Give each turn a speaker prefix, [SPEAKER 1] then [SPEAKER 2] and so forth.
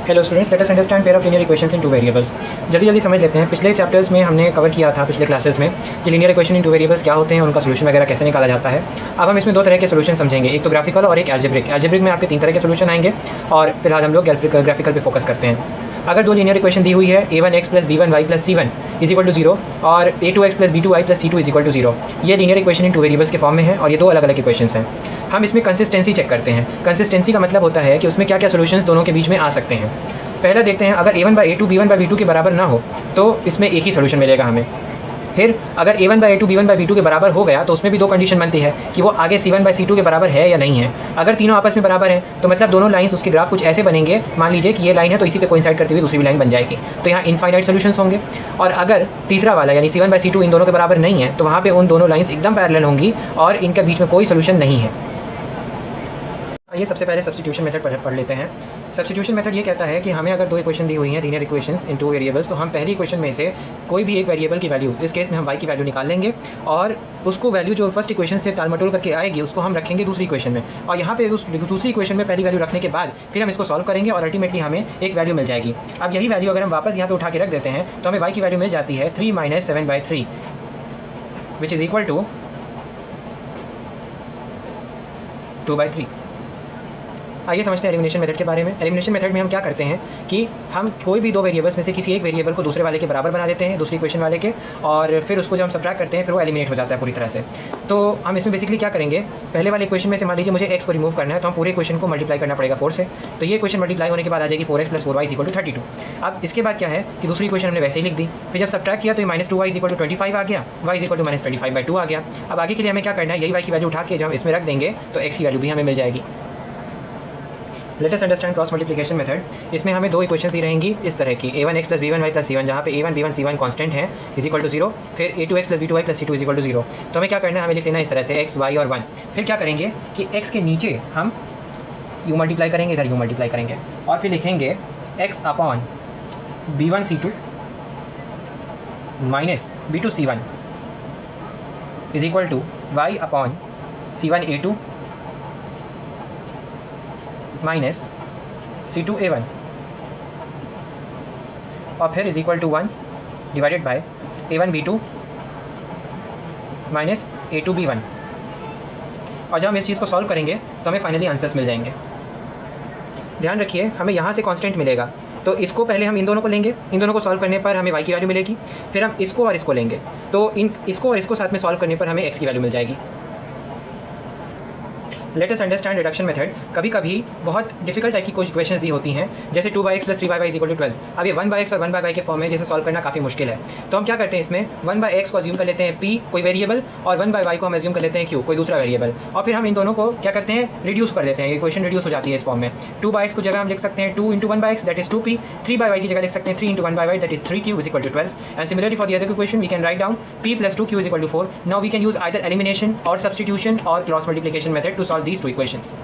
[SPEAKER 1] Hello students, let us understand pair of linear equations in two variables. जल्दी समझ लेते हैं। पिछले चैप्टर्स में हमने कवर किया था, पिछले क्लासेस में, कि linear equation in two variables क्या होते हैं, उनका सोल्यूशन वगैरह कैसे निकाला जाता है। अब हम इसमें दो तरह के सोल्यूशन समझेंगे, एक तो ग्राफिकल और एक एल्जेब्रिक। एल्जेब्रिक में आपके तीन तरह के सोल्यूशन आएंगे और फिलहाल हम लोग ग्राफिकल पे फोकस करते हैं। अगर दो लीनियर इक्वेशन दी हुई है a1x + b1y + c1 = 0 और a2x + b2y + c2 = 0, ये linear equation in two variables के फॉर्म में है और ये दो अलग अलग इक्वेशंस हैं। हम इसमें कंसिस्टेंसी चेक करते हैं। कंसिस्टेंसी का मतलब होता है कि उसमें क्या क्या सोल्यूशंस दोनों के बीच में आ सकते हैं। पहला देखते हैं, अगर a1/a2 b1/b2 के बराबर ना हो तो इसमें एक ही सोल्यूशन मिलेगा हमें। फिर अगर a1/a2 b1/b2 के बराबर हो गया तो उसमें भी दो कंडीशन बनती है कि वो आगे c1/c2 के बराबर है या नहीं है। अगर तीनों आपस में बराबर हैं तो मतलब दोनों लाइंस, उसके ग्राफ कुछ ऐसे बनेंगे, मान लीजिए कि ये लाइन है तो इसी पे कोइंसाइड करती हुई दूसरी भी लाइन बन जाएगी, तो यहाँ इनफाइनाइट सोल्यूशंस होंगे। और अगर तीसरा वाला यानी c1/c2 इन दोनों के बराबर नहीं है तो वहाँ पे उन दोनों लाइंस एकदम पैरेलल होंगी और इनके बीच में कोई सोल्यूशन नहीं है। ये सबसे पहले सब्स्टिट्यूशन मेथड पढ़ लेते हैं। सब्स्टिट्यूशन मेथड ये कहता है कि हमें अगर दो इक्वेशन दी हुई हैं, लीनियर इक्वेशंस इन टू वेरिएबल्स, तो हम पहली इक्वेशन में से कोई भी एक वेरिएबल की वैल्यू, इस केस में हम y की वैल्यू निकाल लेंगे और उसको वैल्यू जो फर्स्ट इक्वेशन से टालमटोल करके आएगी उसको हम रखेंगे दूसरी इक्वेशन में, और यहाँ पे दूसरी इक्वेशन में पहली वैल्यू रखने के बाद फिर हम इसको सॉल्व करेंगे और अल्टीमेटली हमें एक वैल्यू मिल जाएगी। अब यही वैल्यू अगर हम वापस यहाँ पे उठा के रख देते हैं तो हमें y की वैल्यू मिल जाती है 3 - 7/3 विच इज़ इक्वल टू 2/3। आइए समझते हैं एलिमिनेशन मेथड के बारे में। एलिमिनेशन मेथड में हम क्या करते हैं कि हम कोई भी दो वेरिएबल्स में से किसी एक वेरिएबल को दूसरे वाले के बराबर बना देते हैं, दूसरी इक्वेशन वाले के, और फिर उसको जब हम सब्ट्रैक्ट करते हैं फिर वो एलिमिनेट हो जाता है पूरी तरह से। तो हम इसमें बेसिकली क्या करेंगे, पहले वाले इक्वेशन में से मान लीजिए मुझे x को रिमूव करना है तो हम पूरे इक्वेशन को मल्टीप्लाई करना पड़ेगा 4 से, तो ये इक्वेशन मल्टीप्लाई होने के बाद आ जाएगी 4x + 4y = 32। अब इसके बाद क्या है कि दूसरी इक्वेशन हमने वैसे ही लिख दी, फिर जब सब्ट्रैक्ट किया तो ये -2y = 25 आ गया, y = -25/2 आ गया। अब आगे के लिए हमें क्या करना है, यही y की वैल्यू उठा के जब हम इसमें रख देंगे तो x की वैल्यू भी हमें मिल जाएगी। Let us understand cross multiplication method. इसमें हमें दो इक्वेशंस दी रहेंगी इस तरह की, a1x + b1y + c1, जहाँ पे a1 b1 c1 कांस्टेंट है = 0, फिर a2x + b2y + c2 = 0। तो हमें क्या करना है, हमें लिख लेना इस तरह से x, y और 1। फिर क्या करेंगे कि x के नीचे हम u मल्टीप्लाई करेंगे, इधर u मल्टीप्लाई करेंगे और फिर लिखेंगे x/b1 c2 - b2 c1 = y/c1 a2 - c2 a1 और फिर = 1 divided by a1 b2 - a2 b1। और जब हम इस चीज़ को सॉल्व करेंगे तो हमें फाइनली आंसर्स मिल जाएंगे। ध्यान रखिए, हमें यहाँ से कांस्टेंट मिलेगा तो इसको पहले हम इन दोनों को लेंगे, इन दोनों को सॉल्व करने पर हमें y की वैल्यू मिलेगी, फिर हम इसको और इसको लेंगे तो इसको और इसको साथ में सॉल्व करने पर हमें x की वैल्यू मिल जाएगी। Let us understand reduction method. कभी कभी बहुत डिफिकल्ट टाइप की कोई इक्वेशंस दी होती हैं, जैसे 2/x + 3/y = 12। अब ये 1/x और 1/y के फॉर्म में जैसे सॉल्व करना काफ़ी मुश्किल है, तो हम क्या करते हैं, इसमें 1/x को अज्यूम कर लेते हैं p कोई वेरिएबल और 1/y को हम अज्यूम कर लेते हैं q कोई दूसरा वेरिएबल, और फिर हम इन दोनों को क्या करते हैं, रिड्यूस कर देते हैं। ये इक्वेशन रिड्यूस हो जाती है इस फॉर्म में। 2/x को जगह हम लिख सकते हैं 2 × 1/x that is 2p, 3/y की जगह लिख सकते हैं 3 × 1/y that is 3q = 12। And similarly for the other equation we can write down p + 2q = 4। Now we can use either elimination or substitution or cross multiplication method to solve these two equations.